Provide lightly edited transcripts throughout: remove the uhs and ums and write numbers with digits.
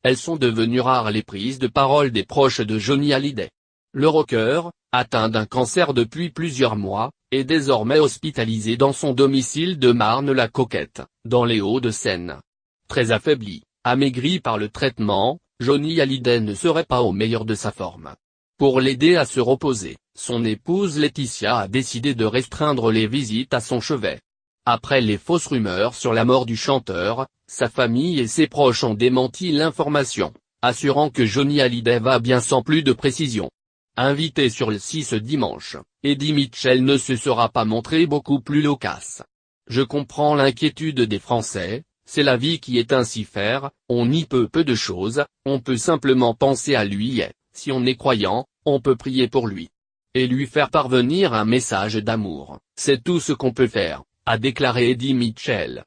elles sont devenues rares les prises de parole des proches de Johnny Hallyday. Le rocker, atteint d'un cancer depuis plusieurs mois, est désormais hospitalisé dans son domicile de Marne-la-Coquette, dans les Hauts-de-Seine. Très affaibli, amaigri par le traitement, Johnny Hallyday ne serait pas au meilleur de sa forme. Pour l'aider à se reposer, son épouse Laetitia a décidé de restreindre les visites à son chevet. Après les fausses rumeurs sur la mort du chanteur, sa famille et ses proches ont démenti l'information, assurant que Johnny Hallyday va bien sans plus de précision. Invité sur le 6 ce dimanche, Eddie Mitchell ne se sera pas montré beaucoup plus loquace. Je comprends l'inquiétude des Français, c'est la vie qui est ainsi faire, on n'y peut peu de choses, on peut simplement penser à lui et, si on est croyant, on peut prier pour lui. Et lui faire parvenir un message d'amour, c'est tout ce qu'on peut faire, a déclaré Eddie Mitchell.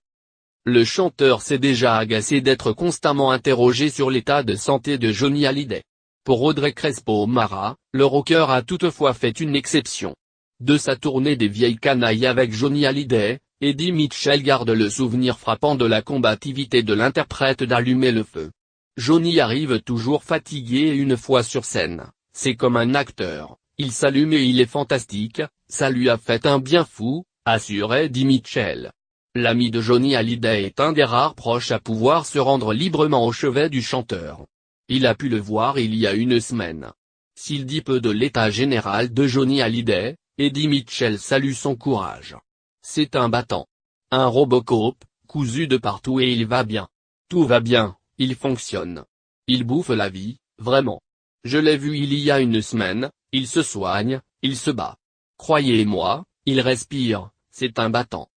Le chanteur s'est déjà agacé d'être constamment interrogé sur l'état de santé de Johnny Hallyday. Pour Audrey Crespo-Mara, le rocker a toutefois fait une exception. De sa tournée des vieilles canailles avec Johnny Hallyday, Eddie Mitchell garde le souvenir frappant de la combativité de l'interprète d'Allumer le feu. Johnny arrive toujours fatigué et une fois sur scène, c'est comme un acteur, il s'allume et il est fantastique, ça lui a fait un bien fou, assure Eddie Mitchell. L'ami de Johnny Hallyday est un des rares proches à pouvoir se rendre librement au chevet du chanteur. Il a pu le voir il y a une semaine. S'il dit peu de l'état général de Johnny Hallyday, Eddie Mitchell salue son courage. C'est un battant. Un Robocop, cousu de partout et il va bien. Tout va bien, il fonctionne. Il bouffe la vie, vraiment. Je l'ai vu il y a une semaine, il se soigne, il se bat. Croyez-moi, il respire, c'est un battant.